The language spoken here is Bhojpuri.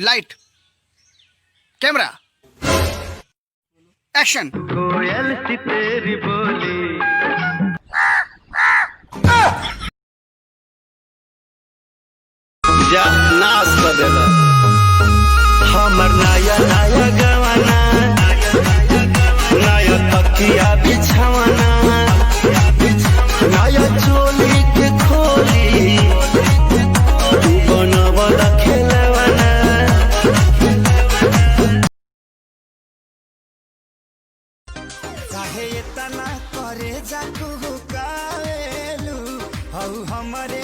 Light camera action. कोयल सी तेरी बोली जा नाच कर देला हमर नया नया गवाना नया तकिया बिछावाना नया चोली के खोली तू बनवला खेलवाना। काहे इतना करे जाकू कावेलू हऊ हमरे